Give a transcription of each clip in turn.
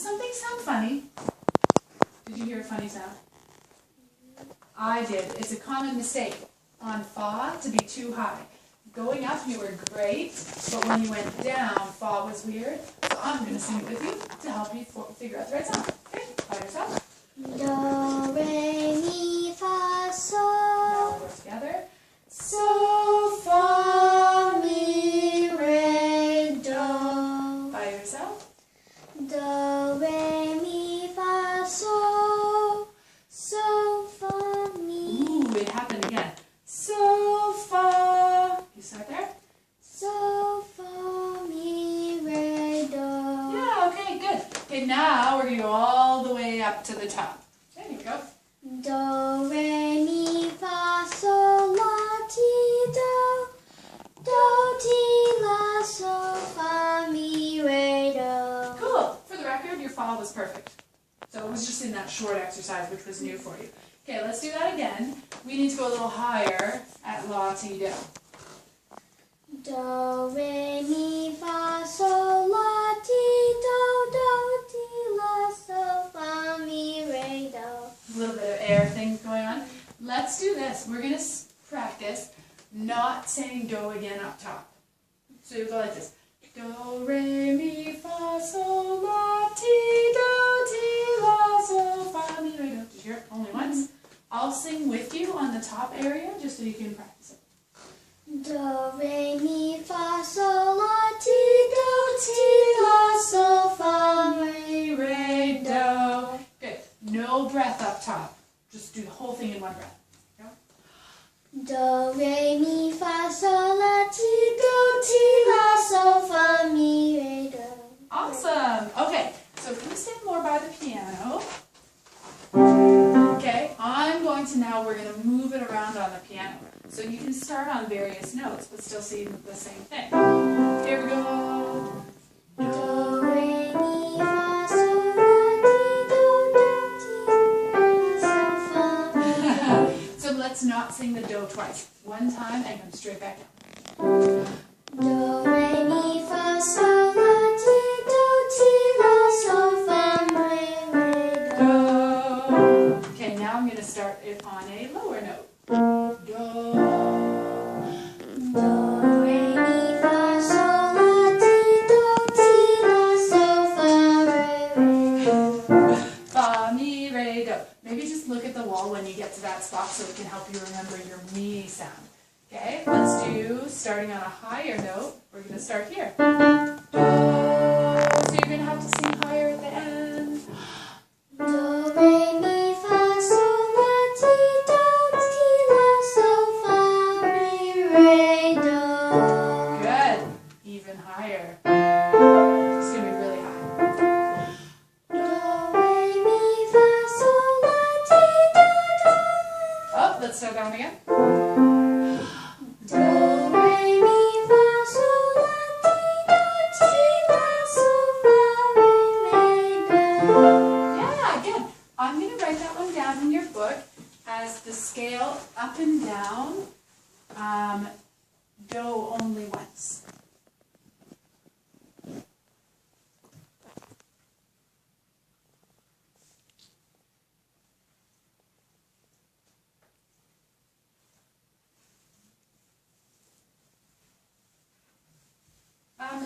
Does something sound funny? Did you hear a funny sound? I did. It's a common mistake on fa to be too high. Going up, you were great, but when you went down, fa was weird. So I'm going to sing it with you to help you figure out the right sound. Okay, by yourself. Do, re, mi, fa, sol. Now we'll go together. So, fa, mi, re, do. By yourself. Do, re, mi, fa, sol. So, fa, mi. Ooh, it happened again. So, fa. You start there? So, fa, mi, re, do. Yeah, okay, good. Okay, now we're going to go all the way up to the top. Okay, here we go. Do, re, mi, fa, sol, la, ti, do. Do, ti, la, sol, fa, mi, re, do. Cool. For the record, your fa was perfect. So it was just in that short exercise, which was new for you. Okay, let's do that again. We need to go a little higher at la, ti, do. Do, re, mi, fa, sol, la, ti, do, ti, la, sol, fa, mi, re, do. A little bit of air things going on. Let's do this. We're going to practice not saying do again up top. So you go like this. Do, re, mi, fa, sol, la, ti, la, sol, fa, mi, re, do. Did you hear it only once? I'll sing with you on the top area just so you can practice it. Do, re, mi, fa, sol, la, ti, la, sol, fa, mi, re, do. Good. No breath up top. Just do the whole thing in one breath. Go. Do, re, mi, fa, sol, la, ti, la, sol, fa, mi, re, do. Awesome. Okay, so can you stand more by the piano? Okay, we're going to move it around on the piano. So you can start on various notes, but still see the same thing. Here we go. Do, re, mi, fa, sol, la, ti, sol, fa, mi. So let's not sing the do twice. One time and come straight back down. Do, re, mi, fa, sol, la, sol, fa, mi, re, do. Okay, now I'm going to start it on a lower note. Do. Do, re, mi, fa, sol, la, sol, fa, mi, re, do. Fa, mi, re, do. Maybe just look at the wall when you get to that spot so it can help you remember your mi sound. Okay, let's do, starting on a higher note, we're going to start here. Do. So you're going to have to sing higher at the end. Do, re, mi, fa, sol, la, sol, fa, mi, re, do. Good. Even higher. It's going to be really high. Do, re, mi, fa, sol, la, Oh, let's start that one again. do, re, mi, fa, sol, la, sol, fa, mi, re, do. Yeah, good. I'm going to write that one down in your book as the scale up and down, do only once.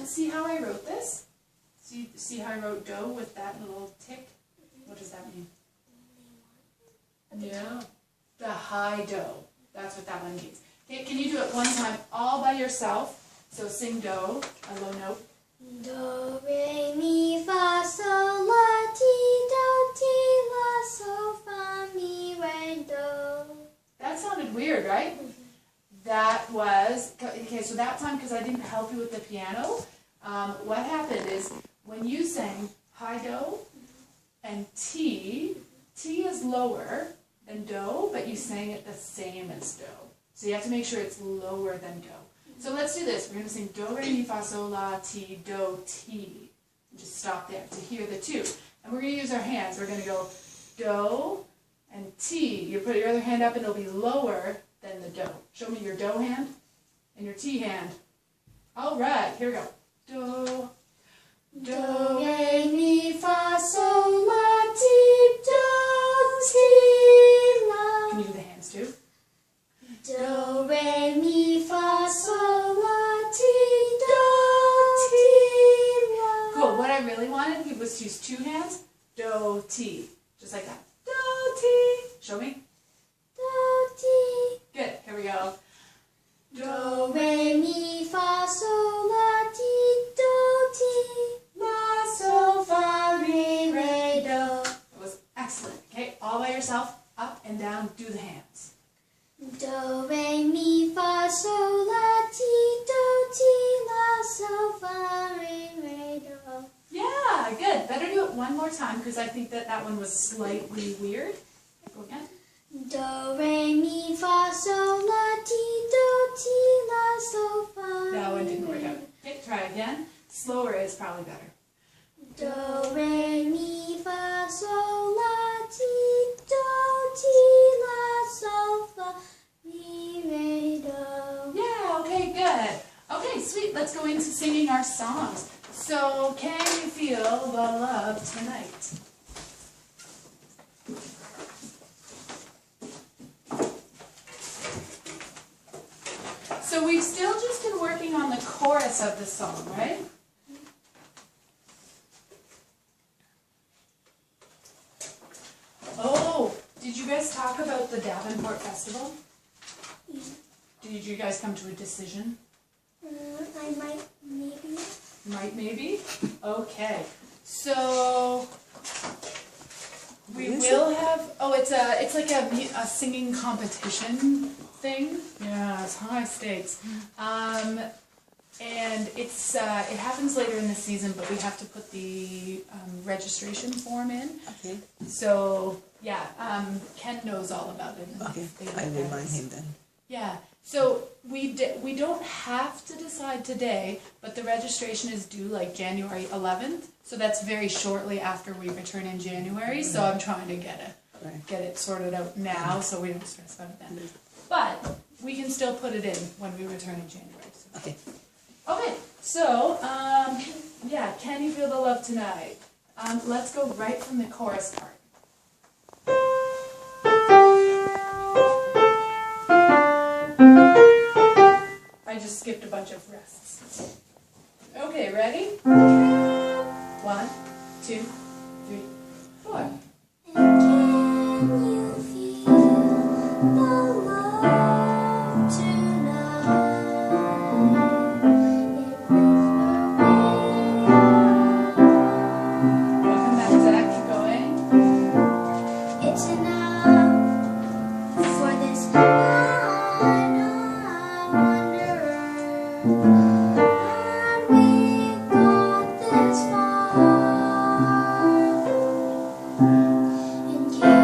See how I wrote this? See how I wrote do with that little tick? What does that mean? Yeah. The high do. That's what that one means. Okay, can you do it one time all by yourself? So sing do, a low note. Do, re, mi, fa, sol, la, sol, fa, mi, re, do. That sounded weird, right? That was, okay, so that time, because I didn't help you with the piano, what happened is when you sang high do and T is lower than do, but you sang it the same as do. So you have to make sure it's lower than do. So let's do this. We're going to sing do, re, mi, fa, sol, la, ti, do, ti. And just stop there to hear the two. And we're going to use our hands. We're going to go do and ti. You put your other hand up and it'll be lower than the do. Show me your do hand and your ti hand. All right, here we go. Do, Do, re, mi, fa, really wanted was to use two hands. Do, ti. Just like that. Do, ti. Show me. Do, ti. Good. Here we go. Do, re, mi, fa, sol, la, ti, do, ti. La, sol, fa, mi, re, do. do. It was excellent. Okay, all by yourself, up and down, do the hands. Do, re, mi, fa, sol, la, ti, do, ti, la, sol, fa, mi, re, do. Yeah, good. Better do it one more time because I think that one was slightly weird. Okay, go again. Do, re, mi, fa, sol, la, ti, do, ti, la, sol, fa, That one didn't mi, work re, out. Okay, try again. Slower is probably better. do, re, mi, fa, sol, la, ti, do, ti, la, sol, fa, mi, re, do. Yeah, okay, good. Okay, sweet. Let's go into singing our songs. So, can you feel the love tonight? So we've still just been working on the chorus of the song, right? Oh, did you guys talk about the Davenport Festival? Did you guys come to a decision? I might, maybe. Might, maybe? Okay. So we will have, it's like a singing competition thing. Yeah, it's high stakes. And it's it happens later in the season, but we have to put the registration form in. Okay. So yeah, Ken knows all about it. Okay. I will remind him then. Yeah. So we don't have to decide today, but the registration is due like January 11th. So that's very shortly after we return in January. So I'm trying to get it sorted out now, so we don't stress about it then. But we can still put it in when we return in January. So. Okay. Okay. So yeah, can you feel the love tonight? Let's go right from the chorus part. I just skipped a bunch of rests. Okay, ready? 1, 2, 3, 4. And can you feel the love tonight? Welcome back to that. Keep going. It's enough for this night of wanderer, and we've got this far. And can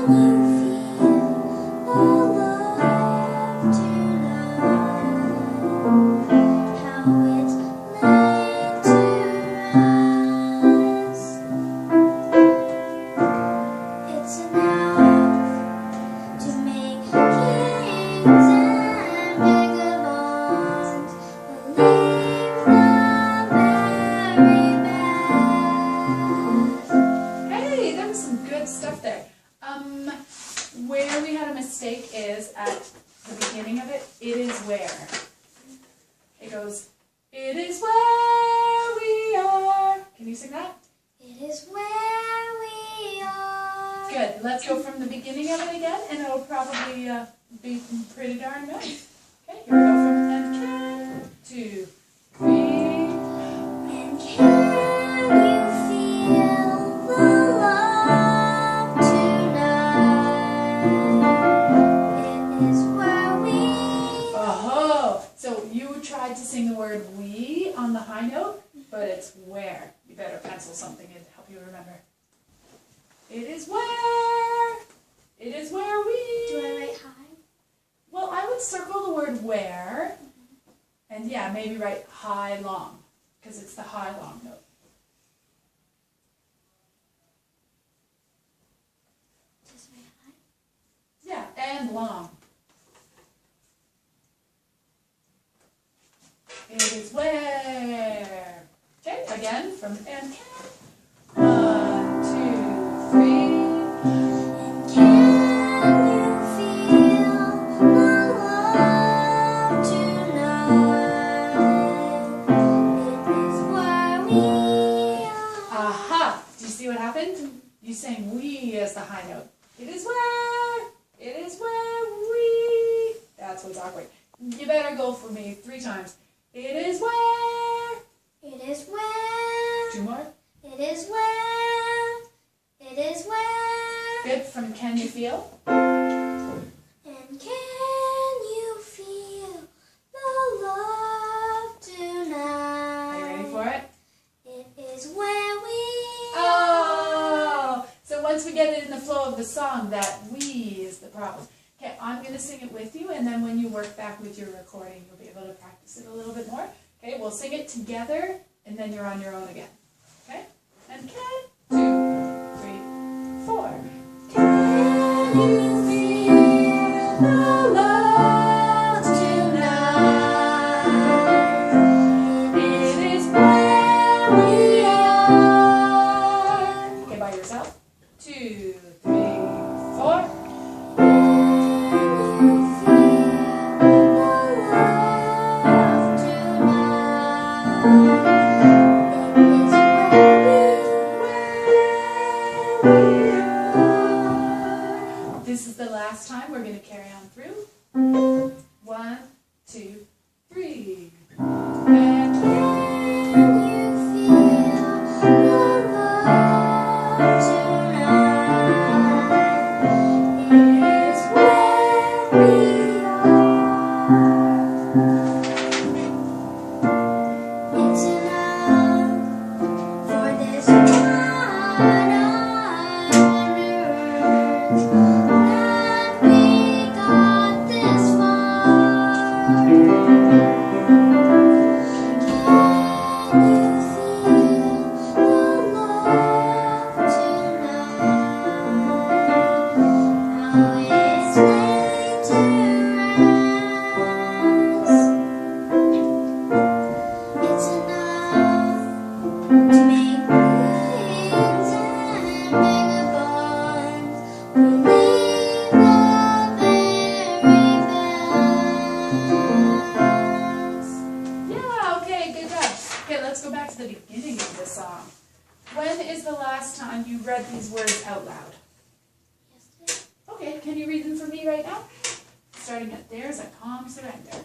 you feel the love tonight? How it's laid to rest. It's enough to make kings and vagabonds believe the very best. Hey, that was some good stuff there. Where we had a mistake is at the beginning of it. It is where. It goes, it is where we are. Can you sing that? It is where we are. Good. Let's go from the beginning of it again, and it'll probably be pretty darn nice. Okay, here we go from and can, 2, 3. And can you feel the love tonight? It is where we are. Oh, so you tried to sing the word we on the high note, but it's where. You better pencil something in to help you remember. It is where. It is where we. Do I write high? Well, I would circle the word where, and yeah, maybe write high long, because it's the high long note. Just write high? Yeah, and long. It is where. Okay, again from and can. 1, 2, 3. And can you feel the love tonight? It is where we see what happened? You sang we as the high note. It is where we. That's what's awkward. You better go for me 3 times. It is where. It is where. 2 more. It is where. It is where. Good. From Can You Feel? And can you feel the love tonight? Are you ready for it? It is where we Oh! So once we get it in the flow of the song, that we is the problem. Okay, I'm going to sing it with you, and then when you work back with your recording, you'll be able to practice it a little bit more. Okay, we'll sing it together, and then you're on your own again. Okay? And can, 2, 3, 4. Can you feel the love tonight? It is where we are. Okay, by yourself. 2, 3, 4. This is the last time. We're going to carry on through. 1, 2, 3. And can you feel the love tonight? It is where we are. It's enough for this one. When is the last time you read these words out loud? Yesterday. Okay, can you read them for me right now? Starting at there's a calm surrender.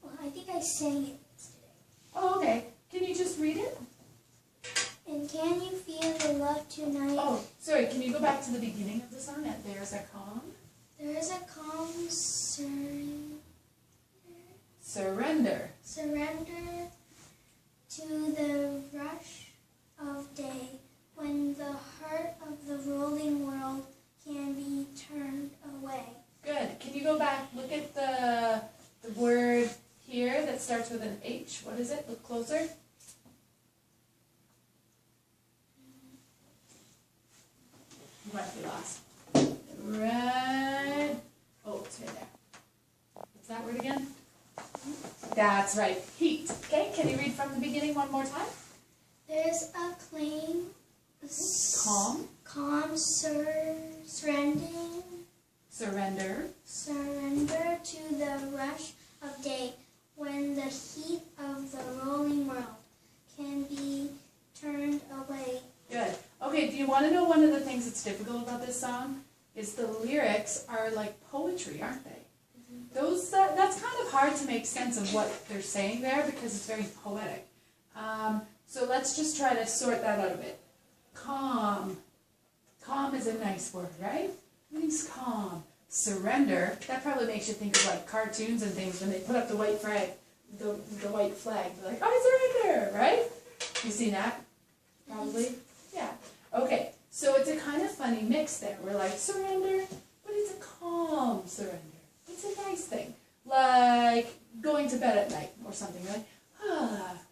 Well, I think I sang it yesterday. Oh, okay. Can you just read it? And can you feel the love tonight? Oh, sorry, can you go back to the beginning of the song at there's a calm? There is a calm Surrender. surrender to the rush of day, when the heart of the rolling world can be turned away. Good. Can you go back, look at the word here that starts with an H. What is it? Look closer. You might be lost. Right. Oh, it's right there. What's that word again? That's right. Heat. Okay, can you read from the beginning one more time? There's a calm surrender to the rush of day, when the heat of the rolling world can be turned away. Good. Okay, do you want to know one of the things that's difficult about this song? Is the lyrics are like poetry, aren't they? Those that's kind of hard to make sense of what they're saying there because it's very poetic. So let's just try to sort that out a bit. Calm. Calm is a nice word, right? It means calm. Surrender. That probably makes you think of like cartoons and things when they put up the white flag. The white flag. They're like, I surrender, right? You seen that? Probably. Yeah. Okay. So it's a kind of funny mix there. We're like surrender, but it's a calm surrender. It's a nice thing, like going to bed at night or something. You're like,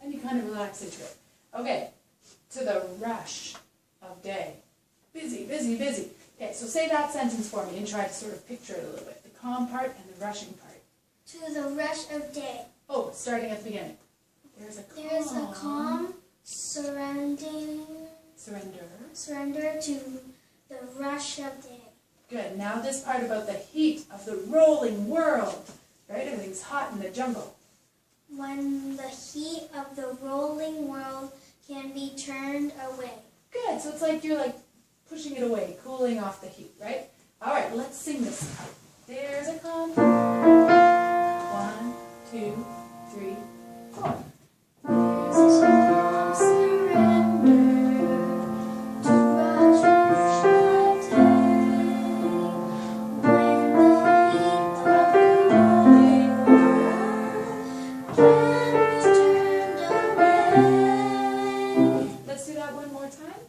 and you kind of relax into it. Okay, to the rush of day. Busy, busy, busy. Okay, so say that sentence for me and try to sort of picture it a little bit. The calm part and the rushing part. To the rush of day. Oh, starting at the beginning. There's a calm surrender to the rush of day. Good. Now this part about the heat of the rolling world. Right? Everything's hot in the jungle. When the heat of the rolling world can be turned away. Good. Good. So it's like you're like pushing it away, cooling off the heat, right? All right, let's sing this. There's a calm. 1, 2, 3, 4. There's a calm surrender to rush of day when the heat of the rolling world can be turned away. Let's do that one more time.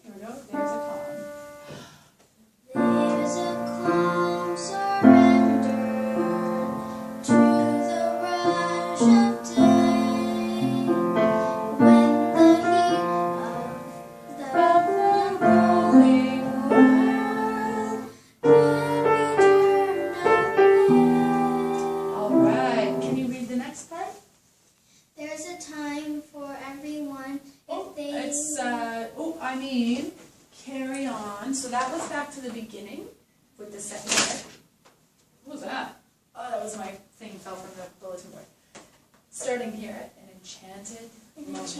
Here we go. There's a calm. There's a calm surrender to the rush of day when the heat of the rolling world can be turned away. All right. Can you read the next part? There's a time for everyone if they Carry on. So that was back to the beginning with the second part. What was that? Oh, that was my thing fell from the bulletin board. Starting here at an enchanted moment.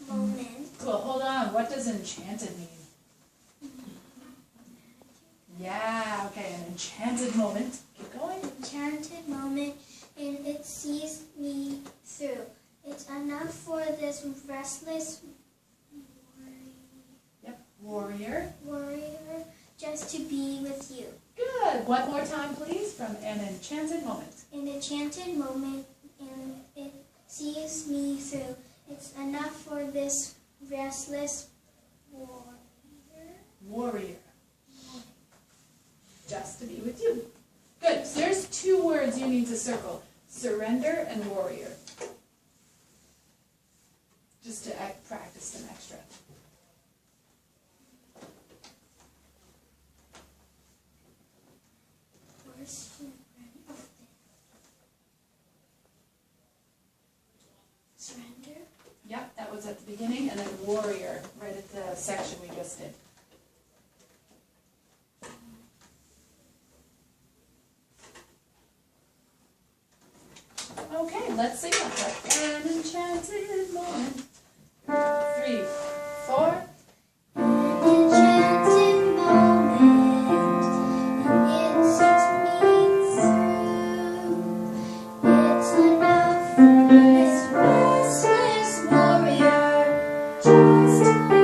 moment. Cool. Hold on. What does enchanted mean? Yeah. Okay. An enchanted moment. Keep going. Enchanted moment, and it sees me through. It's enough for this restless Warrior. just to be with you. Good. One more time, please, from an enchanted moment. An enchanted moment, and it sees me through. It's enough for this restless Warrior. Just to be with you. Good. So there's 2 words you need to circle. Surrender and warrior. Just to practice them extra. Surrender. Yep, that was at the beginning, and then warrior right at the section we just did. Okay, let's sing that part. An enchanted moment. 3, 4. An enchanted moment, and it sees me through. It's enough for this restless warrior just to be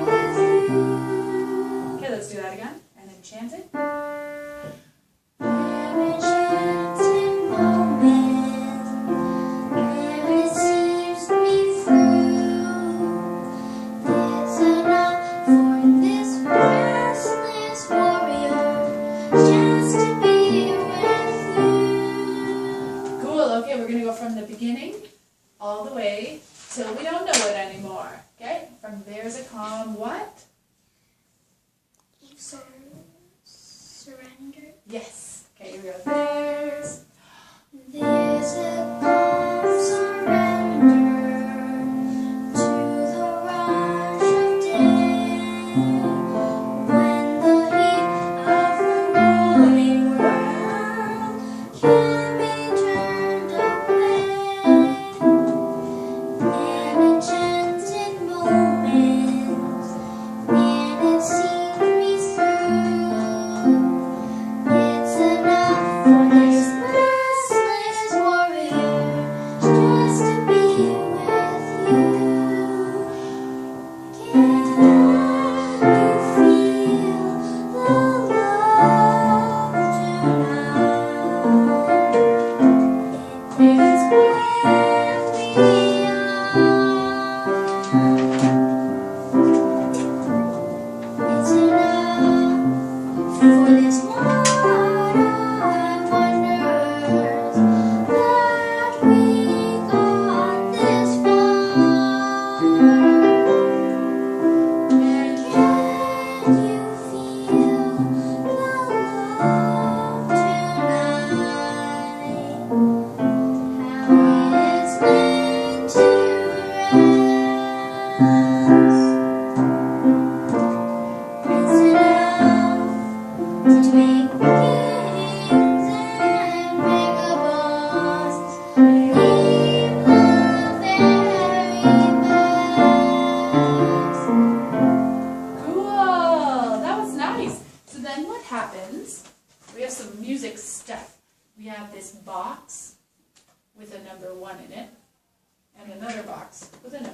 with you. Okay, let's do that again. An enchanted. An enchanted moment, and it sees me through. It's enough for this restless warrior just to be with you. Cool, okay, we're going to go from the beginning all the way till we don't know it anymore. Okay, from there's a calm what? Surrender. Yes. Okay, here we go. There's. There's a calm surrender to the rush of day when the heat of the rolling world can be turned away. An enchanted moment, and it sees me through. It's enough for this restless warrior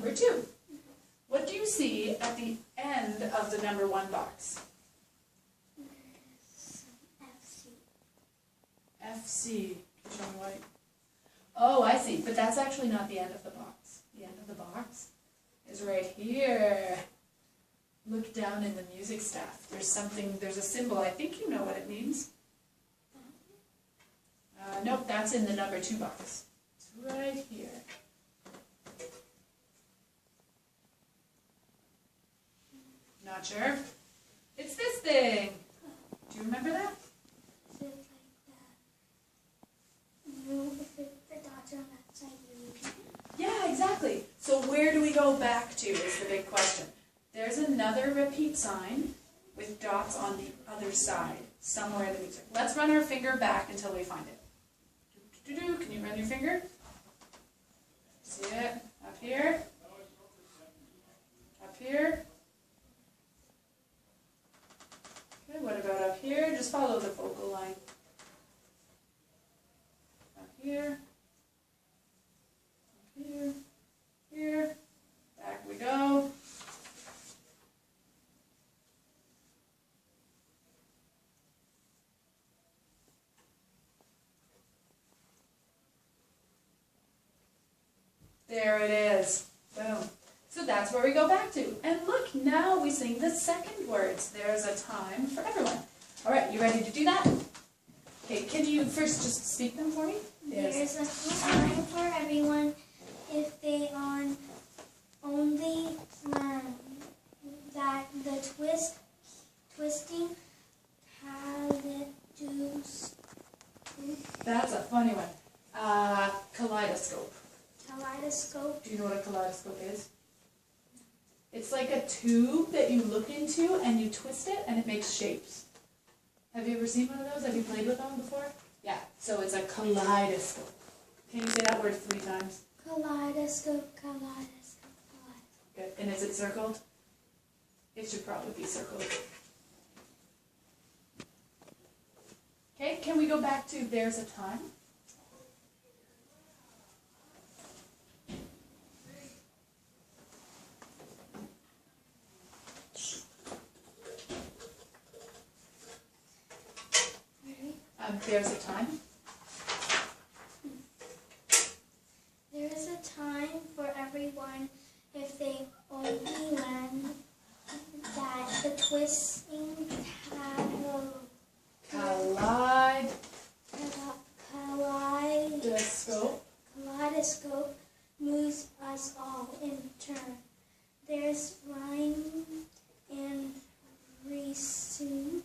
number 2. What do you see at the end of the number 1 box? FC. FC. Can you show me why? Oh, I see. But that's actually not the end of the box. The end of the box is right here. Look down in the music staff. There's a symbol. I think you know what it means. Nope, that's in the number 2 box. It's right here. Not sure? It's this thing. Do you remember that? Is it like that? You, if the dots are on that side, you repeat it. Yeah, exactly. So where do we go back to is the big question. There's another repeat sign with dots on the other side, somewhere in the music. Let's run our finger back until we find it. Can you run your finger? See it? Up here? Up here? Okay, what about up here? Just follow the focal line. Up here. Up here. Here. Back we go. There it is. Boom. So that's where we go back to. And look, now we sing the second words. There's a time for everyone. All right, you ready to do that? Okay, can you first just speak them for me? There's a time for everyone if they on only learn that the twisting habit do. That's a funny one. Kaleidoscope. Kaleidoscope. Do you know what a kaleidoscope is? It's like a tube that you look into and you twist it and it makes shapes. Have you ever seen one of those? Have you played with them before? Yeah, so it's a kaleidoscope. Can you say that word 3 times? Kaleidoscope, kaleidoscope, kaleidoscope. Good. And is it circled? It should probably be circled. Okay, can we go back to there's a time? There's a time. There is a time for everyone if they only learn that the twisting kaleidoscope moves us all in turn. There's rhyme and reason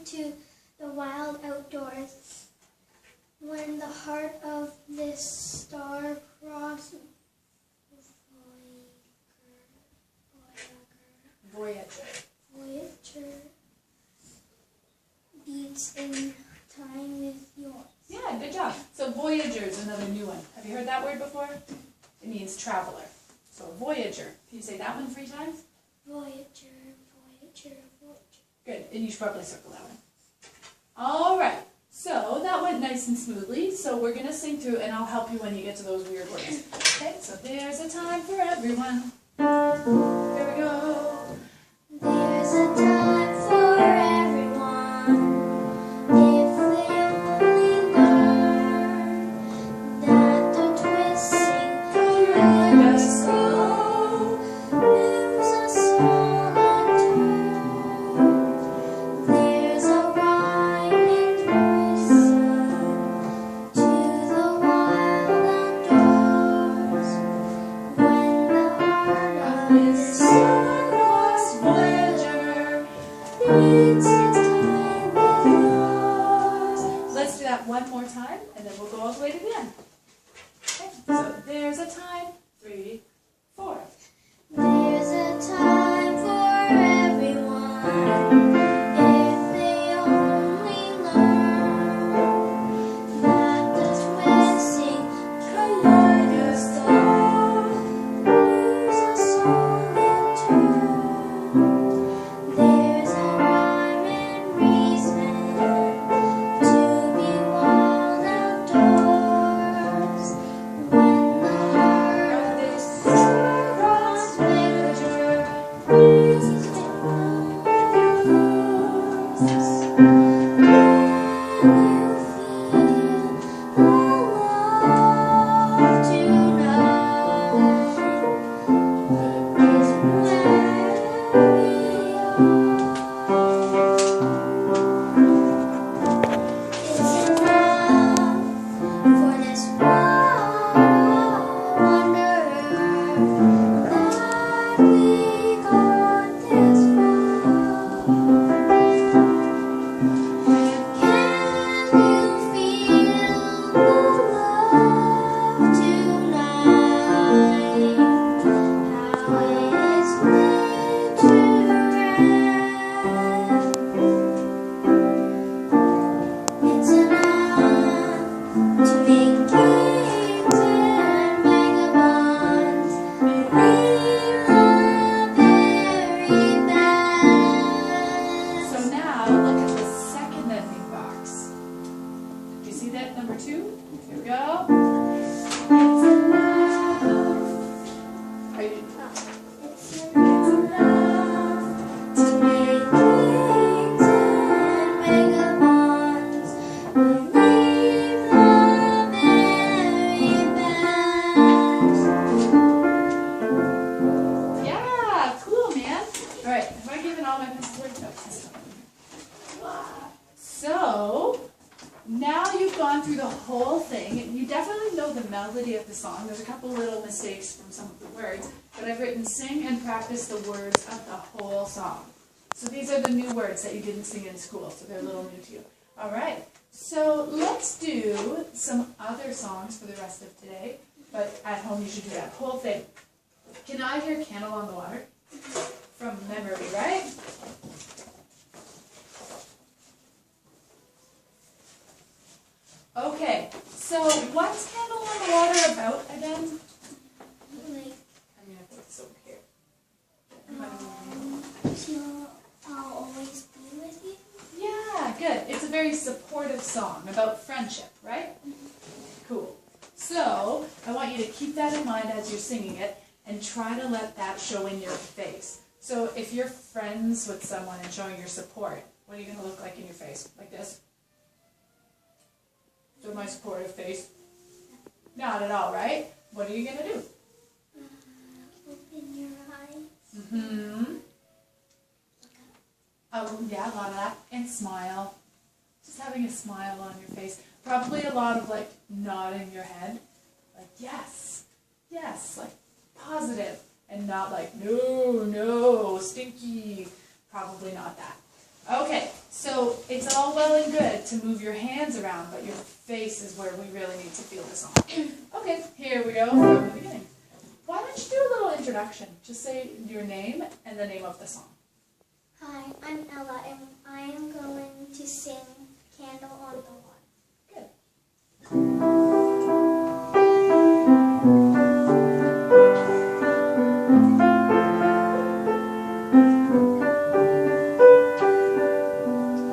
to the wild outdoors. When the heart of this star-crossed Voyager beats in time with yours. Yeah, good job. So Voyager is another new one. Have you heard that word before? It means traveler. So Voyager. Can you say that one 3 times? Voyager, Voyager, Voyager. Good, and you should probably circle that one. All right, so that went nice and smoothly. So we're going to sing through, and I'll help you when you get to those weird words. Okay, so there's a time for everyone. Here we go. There's a time for everyone if they only learn that the twisting kaleidoscope moves us all in turn. There's a rhyme and reason to the wild outdoors when the heart of this that we got this far. Can you feel the love tonight? How it's made to rest. It's enough to make kings and vagabonds believe the very best. So now look at the second ending box. Do you see that number 2? Here we go. It's enough. Are you? It's enough to make kings and vagabonds believe the very best. Yeah, cool, man. All right, have I given all my pencils away? No, it's not. So now you've gone through the whole thing, and you definitely know the melody of the song. There's a couple little mistakes from some of the words, but I've written sing and practice the words of the whole song. So these are the new words that you didn't sing in school, so they're a little new to you. All right, so let's do some other songs for the rest of today, but at home you should do that whole thing. Can I hear Candle on the Water? From memory, right? Okay, so what's Candle on the Water about again? Like, I'm gonna put this over here. I'll always be with you. Yeah, good. It's a very supportive song about friendship, right? Cool. So I want you to keep that in mind as you're singing it and try to let that show in your face. So if you're friends with someone and showing your support, what are you going to look like in your face? Like this? So my supportive face? Not at all, right? What are you going to do? Open your eyes. Mm-hmm. Oh, yeah, a lot of that. And smile. Just having a smile on your face. Probably a lot of, like, nodding your head. Like, yes. Yes. Like, positive. And not like, no, no, stinky. Probably not that. Okay, so it's all well and good to move your hands around, but your face is where we really need to feel the song. Okay, here we go from the beginning. Why don't you do a little introduction? Just say your name and the name of the song. Hi, I'm Ella, and I am going to sing Candle on the Water. Good.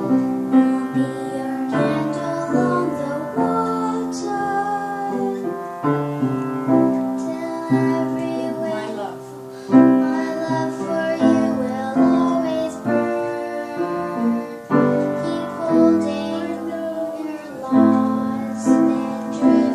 I'll be your candle on the water till everywhere. My love. My love for you will always burn. Keep holding your lost and true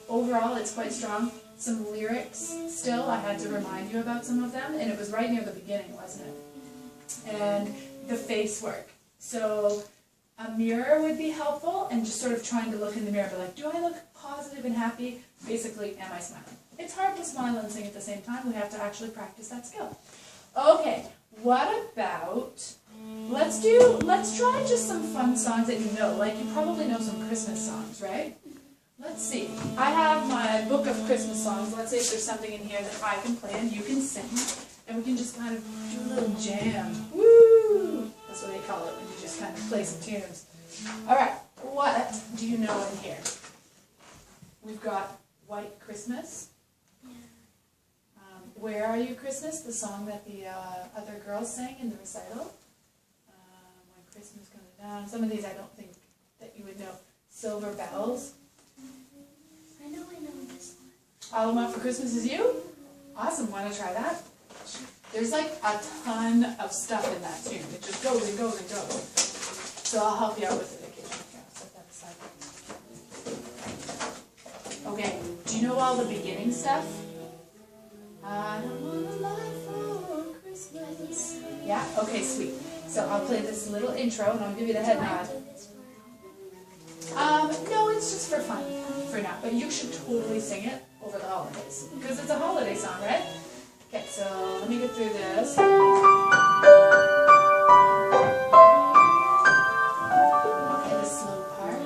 Overall, it's quite strong. Some lyrics still, I had to remind you about some of them, and it was right near the beginning, wasn't it? And the face work. So a mirror would be helpful, and just sort of trying to look in the mirror, but like, do I look positive and happy? Basically, am I smiling? It's hard to smile and sing at the same time. We have to actually practice that skill. Okay, what about, let's try just some fun songs that you know. Like, you probably know some Christmas songs, right? Let's see. I have my book of Christmas songs. Let's see if there's something in here that I can play and you can sing. And we can just kind of do a little jam. Woo! That's what they call it when you just kind of play some tunes. Alright, what do you know in here? We've got White Christmas. Where Are You Christmas? The song that the other girls sang in the recital. When Christmas Comes Down. Some of these I don't think that you would know. Silver Bells. I know this one. All I Want for Christmas Is You? Awesome, want to try that? There's like a ton of stuff in that tune. It just goes and goes and goes. So I'll help you out with it occasionally. Yeah, set that aside. Okay, do you know all the beginning stuff? I don't want a life for Christmas. Yeah? Okay, sweet. So I'll play this little intro and I'll give you the head nod. No, it's just for fun for now, but you should totally sing it over the holidays because it's a holiday song, right? Okay, so let me get through this. Okay, the slow part.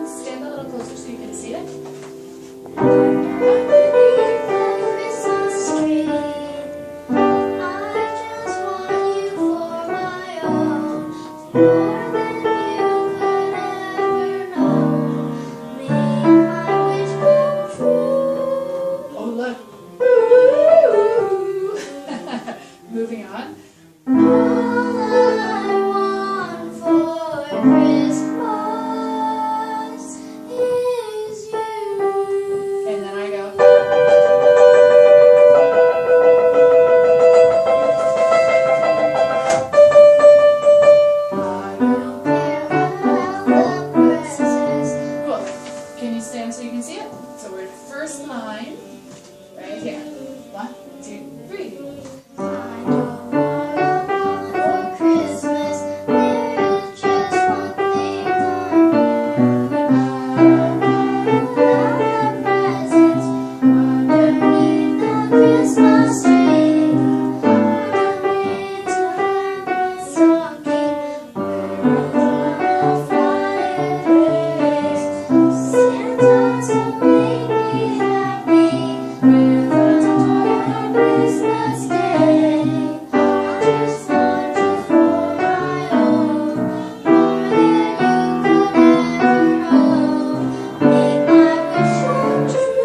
Stand a little closer so you can see it. Oh, look. Moving on. All I want for Christmas is you. And then I go. I don't care about the presents. Cool. Can you stand so you can see it? So we're first line, right here. 1, 2, 3. I don't want a lot for Christmas. There is just one thing I need. I don't care about the presents underneath the Christmas tree. I don't need to have a stocking where there's not a fireplace. Santa's to make me happy with a toy on Christmas Day. I just want you for my own, more than you could ever own. Make my wish come true.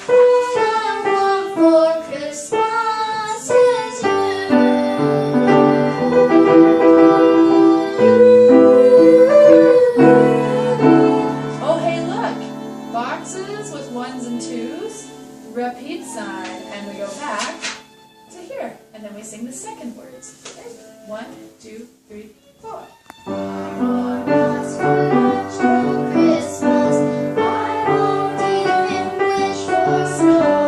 All I want for Christmas is you. Oh, hey, look. Boxes with 1s and 2s. Repeat sign. And we go back to here. And then we sing the second words. Okay? 1, 2, 3, 4. I won't ask for much for Christmas. I won't even wish for snow.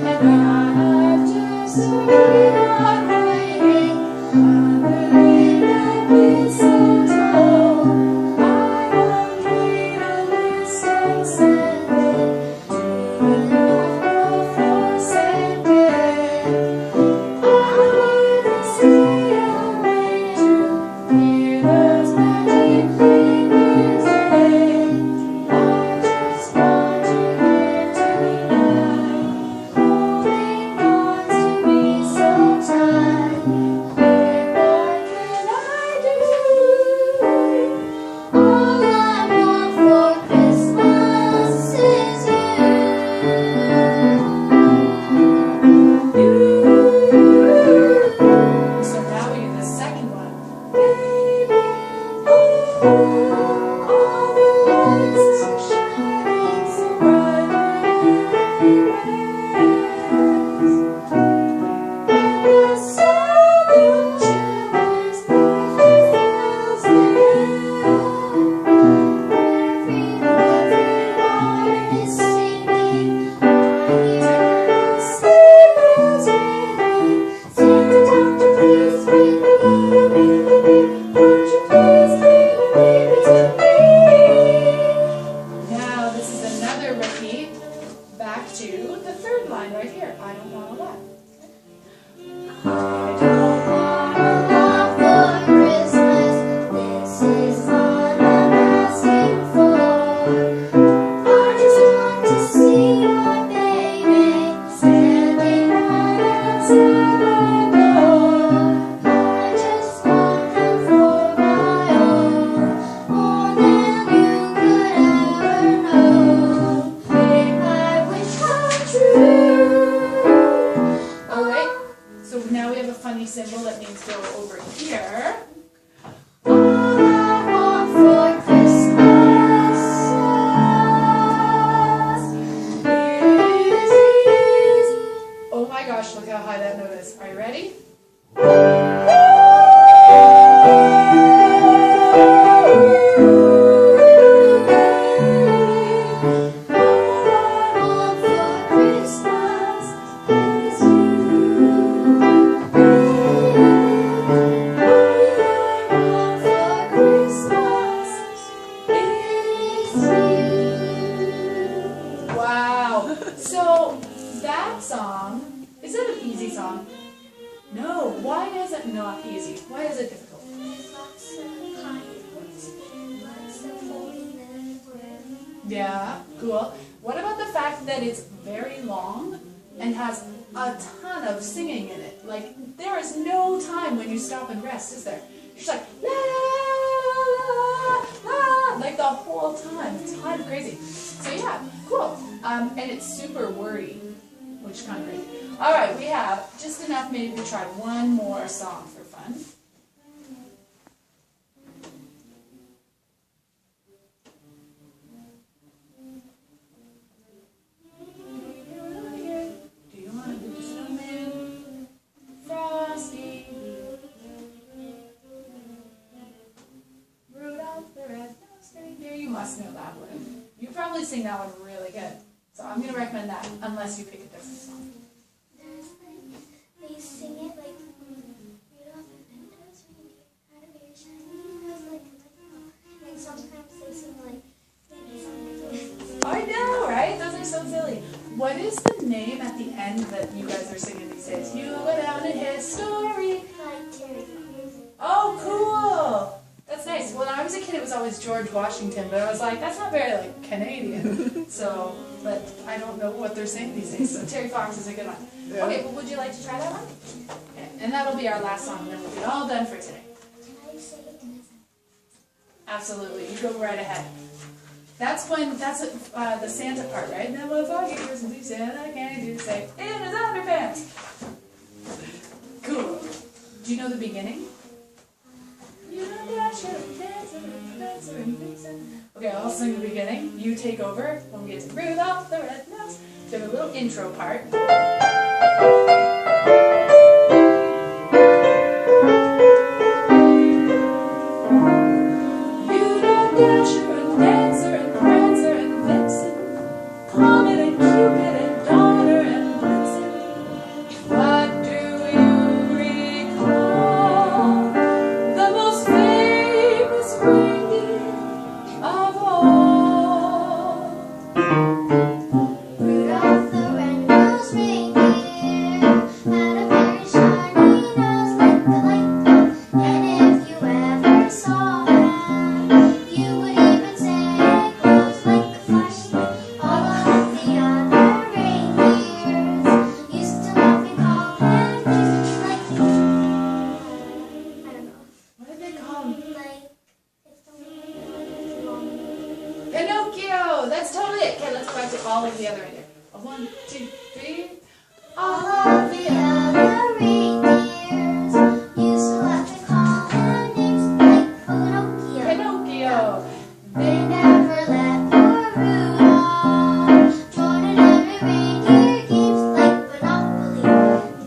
And I've just been on waiting underneath that mistletoe. I won't need a list and send it to the North Pole for Santa. I wanna stay awake to hear those bells. that song, is it an easy song? No, why is it not easy? Why is it difficult? There's lots of high notes and lots of holding the breath. Yeah, cool. What about the fact that it's very long and has a ton of singing in it? Like, there is no time when you stop and rest, is there? You're just like, la, la, la, like the whole time. It's kind of crazy. So yeah, cool. And it's super wordy, which is kind of crazy. All right, we have just enough maybe to try one more song for fun. Do you want to do the snowman? Frosty. Rudolph the red-nosed reindeer. You must know that one. You probably sing that one really good. So I'm going to recommend that, unless you pick a different song. There's like, they sing it like, Rudolph the red-nosed reindeer had a very shiny nose like a lightning. And sometimes they sing like, maybe something. I know, right? Those are so silly. What is the name at the end that you guys are singing these days? You go down in history. Like Terry Fox. Oh, cool. That's nice. When I was a kid, it was always George Washington, but I was like, that's not very, like, Canadian. So, but I don't know what they're saying these days. So Terry Fox is a good one. Yeah. Okay, well, would you like to try that one? Okay, and that'll be our last song, and then we'll be all done for today. Can I say it in a Absolutely. You go right ahead. That's the Santa part, right? Now motherfucker here's some Santa can't do say in his underpants. Cool. Do you know the beginning? You know Dasher and Dancer and Prancer and Vixen. Okay, I'll sing the beginning. You take over when we get to Rudolph the Red-Nosed. So we have a little intro part. You know Dasher and Dancer and Prancer and Vixen, Comet and Cupid and Donner and Blitzen. What do you recall? The most famous reindeer of all. Rudolph the red-nosed reindeer had a very shiny nose like the lightning. And if you ever saw him, you would even say it glows like the flashlight. All of the other reindeers used to laugh and call him names like, I don't know, What did they call him? like, it's the one long. Pinocchio! That's totally it. Okay, let's go back to all of the other reindeer. 1, 2, 3. All of the other reindeers used to laugh and call him names like Pinocchio. Pinocchio! They never let poor Rudolph join in every reindeer games like Monopoly.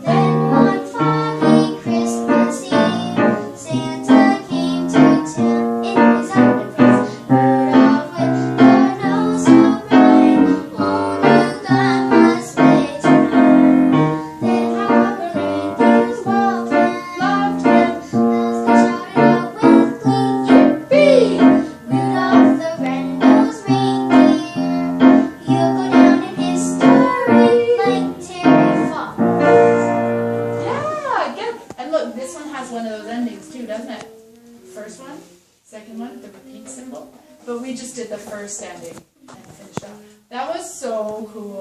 Then one foggy Christmas Eve, Santa came to town in his underpants. Rudolph with the nose so bright, won't you come a sleigh tonight? Then how the reindeers loved him, Loved him! as they shouted out with glee, "Yippee! Rudolph the red-nosed reindeer, you'll go down in history like Terry Fox." Yeah, good. And look, this one has one of those endings too, doesn't it? First one, second one, the repeat symbol. But we just did the first ending and finished off. That was so cool.